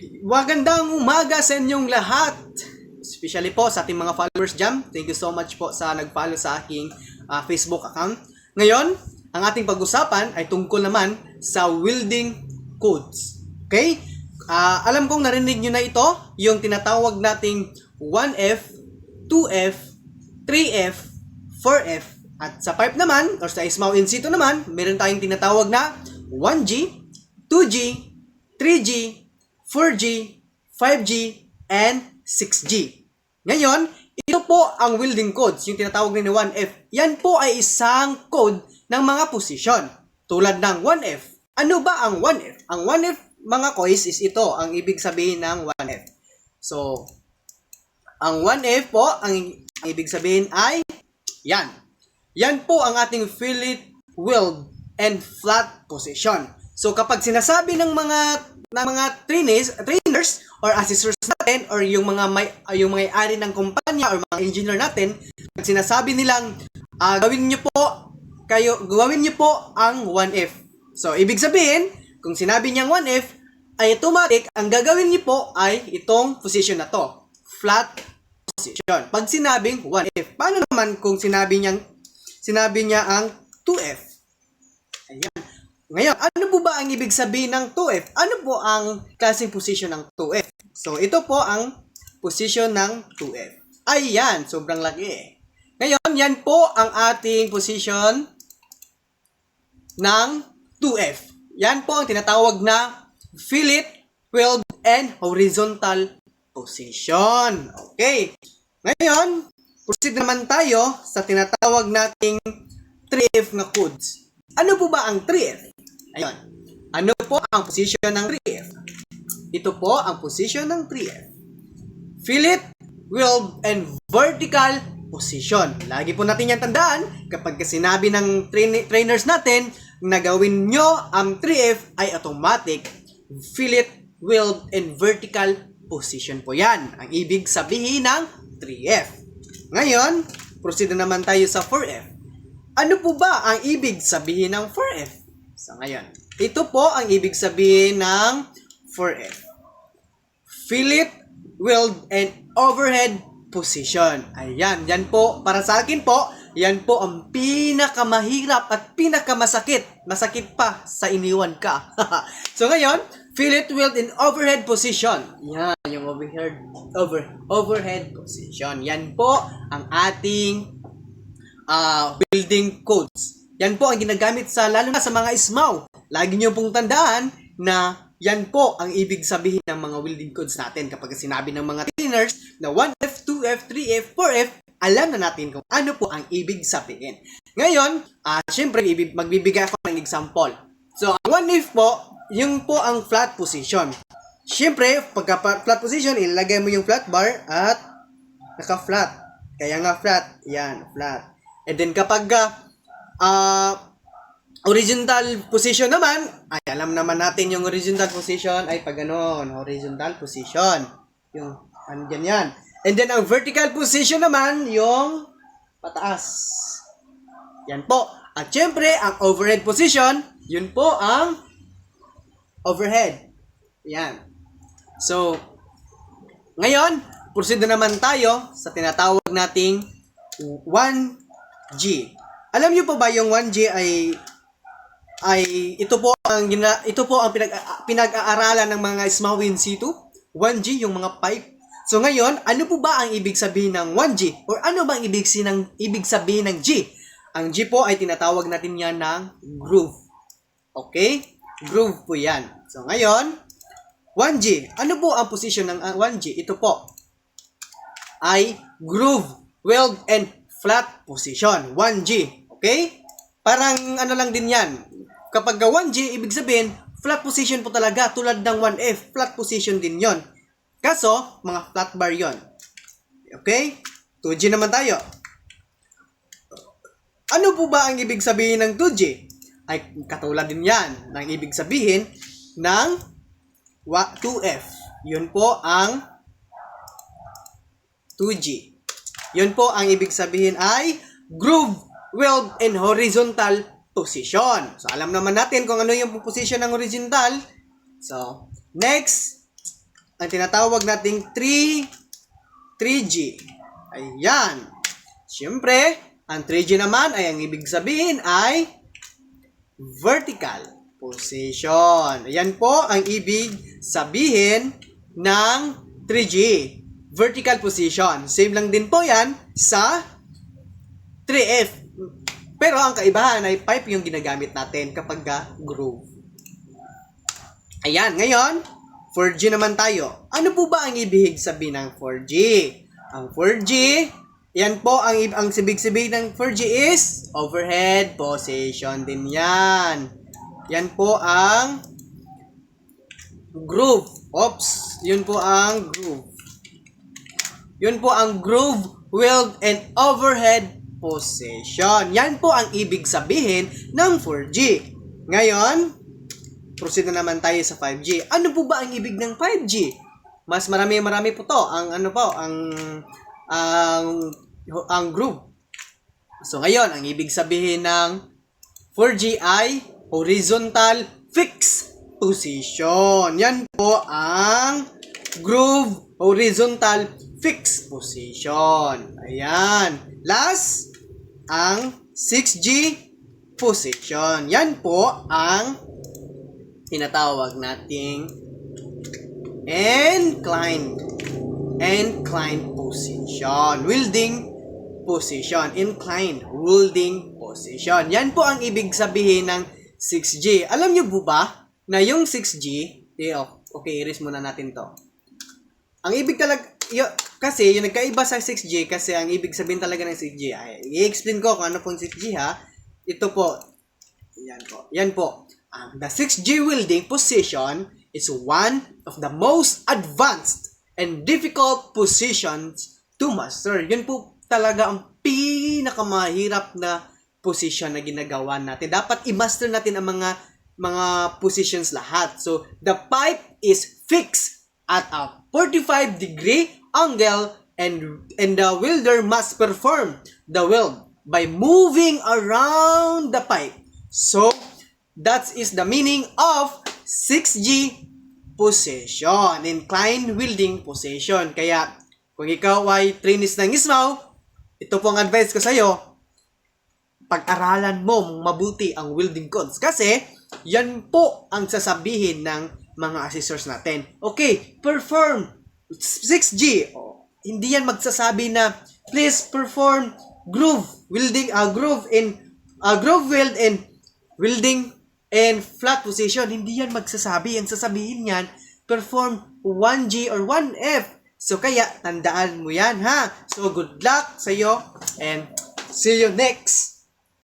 Magandang umaga sa inyong lahat. Especially po sa ating mga followers dyan. Thank you so much po sa nag-follow sa aking Facebook account. Ngayon, ang ating pag-usapan ay tungkol naman sa welding codes. Okay? Alam kong narinig nyo na ito, yung tinatawag nating 1F, 2F, 3F, 4F. At sa pipe naman, or sa ISMAW in situ naman, meron tayong tinatawag na 1G, 2G, 3G, 4G, 5G, and 6G. Ngayon, ito po ang welding codes, yung tinatawag na 1F. Yan po ay isang code ng mga posisyon, tulad ng 1F. Ano ba ang 1F? Ang 1F, mga kois, is ito, ang ibig sabihin ng 1F. So, ang 1F po, ang ibig sabihin ay yan. Yan po ang ating fillet, weld, and flat position. So, kapag sinasabi ng mga trainers or assessors natin or yung mga may-ari ng kumpanya or mga engineer natin, pag sinasabi nilang gawin niyo po ang 1F. So, ibig sabihin, kung sinabi niyang 1F, ay automatic, ang gagawin niyo po ay itong position na to, flat position. Pag sinabing 1F, paano naman kung sinabi niya ang 2F? Ayan. Ngayon, ano po ba ang ibig sabihin ng 2F? Ano po ang klaseng position ng 2F? So, ito po ang position ng 2F. Ayan, sobrang laki. Ngayon, yan po ang ating position ng 2F. Yan po ang tinatawag na fillet, weld, and horizontal position. Okay. Ngayon, proceed naman tayo sa tinatawag nating 3F na codes. Ano po ba ang 3F? Ayun. Ano po ang position ng 3F? Ito po ang position ng 3F. Fillet, weld, and vertical position. Lagi po natin yan tandaan kapag sinabi ng trainers natin na gawin nyo ang 3F ay automatic. Fillet, weld, and vertical position po yan. Ang ibig sabihin ng 3F. Ngayon, proceed na naman tayo sa 4F. Ano po ba ang ibig sabihin ng 4F? So, ngayon, ito po ang ibig sabihin ng 4F. Fillet, weld, and overhead position. Ayan, yan po, para sa akin po, yan po ang pinakamahirap at pinakamasakit. Masakit pa sa iniwan ka. So, ngayon, fillet, weld, and overhead position. Yan, yung overhead position. Yan po ang ating welding codes. Yan po ang ginagamit lalo na sa mga ISMAW. Lagi niyo pong tandaan na yan po ang ibig sabihin ng mga welding codes natin. Kapag sinabi ng mga trainers na 1F, 2F, 3F, 4F, alam na natin kung ano po ang ibig sabihin. Ngayon, syempre, magbibigay ako ng example. So, ang 1F po, yung po ang flat position. Syempre, pagka flat position, ilagay mo yung flat bar at naka-flat. Kaya nga flat. Yan, flat. And then kapag horizontal position naman, ay alam naman natin yung horizontal position ay pag ganon, horizontal position. Yung, andyan yan. And then ang vertical position naman, yung pataas. Yan po. At syempre, ang overhead position, yun po ang overhead. Yan. So, ngayon, proceed na naman tayo sa tinatawag nating 1G. Alam niyo po ba yung 1G ay ito po ang pinag-aaralan ng mga ISMAW in situ? 1G, yung mga pipe. So ngayon, ano po ba ang ibig sabihin ng 1G? Or ano ba ang ibig sabihin ng G? Ang G po ay tinatawag natin yan ng groove. Okay? Groove po yan. So ngayon, 1G. Ano po ang position ng 1G? Ito po ay groove, weld, and flat position. 1G. Okay? Parang ano lang din yan. Kapag 1G, ibig sabihin, flat position po talaga tulad ng 1F. Flat position din yon. Kaso, mga flat bar yon. Okay? 2G naman tayo. Ano po ba ang ibig sabihin ng 2G? Ay katulad din yan ng ibig sabihin ng 2F. Yun po ang 2G. Yun po ang ibig sabihin ay groove, weld, and horizontal position. So, alam naman natin kung ano yung position ng horizontal. So, next, ang tinatawag nating 3G. Ayan. Siyempre, ang 3G naman ay ang ibig sabihin ay vertical position. Ayan po ang ibig sabihin ng 3G. Vertical position. Same lang din po yan sa 3F. Pero ang kaibahan ay pipe yung ginagamit natin kapag groove. Ayan, ngayon, 4G naman tayo. Ano po ba ang ibig sabihin ng 4G? Ang 4G, yan po, ang ibig sabihin ng 4G is overhead position din yan. Yan po ang groove. Oops, yun po ang groove. Yun po ang groove, weld, and overhead position. Yan po ang ibig sabihin ng 4G. Ngayon, proceed na naman tayo sa 5G. Ano po ba ang ibig ng 5G? Mas marami po to. Ang groove. So, ngayon, ang ibig sabihin ng 4G ay horizontal fixed position. Yan po ang groove, horizontal fixed position. Ayan. Last, ang 6G position. Yan po ang tinatawag nating inclined position. Welding position. Inclined welding position. Yan po ang ibig sabihin ng 6G. Alam nyo po ba na yung 6G, okay, erase muna natin to. Ang ibig talaga, kasi yung nagkaiba sa 6G, kasi ang ibig sabihin talaga ng 6G, ay, i-explain ko kung ano pong 6G ha. Ito po, yan po. The 6G welding position is one of the most advanced and difficult positions to master. Yun po talaga ang pinakamahirap na position na ginagawa natin. Dapat i-master natin ang mga positions lahat. So, the pipe is fixed at a 45-degree angle and the welder must perform the weld by moving around the pipe. So, that is the meaning of 6G position, inclined welding position. Kaya, kung ikaw ay trainees ng ISMAW, ito po ang advice ko sa iyo, pag-aralan mo mabuti ang welding codes. Kasi, yan po ang sasabihin ng mga assessors natin. Okay, perform 6G. Hindi yan magsasabi na, please perform groove weld and welding and flat position. Hindi yan magsasabi. Ang sasabihin yan, perform 1G or 1F. So, kaya, tandaan mo yan, ha? So, good luck sa iyo and see you next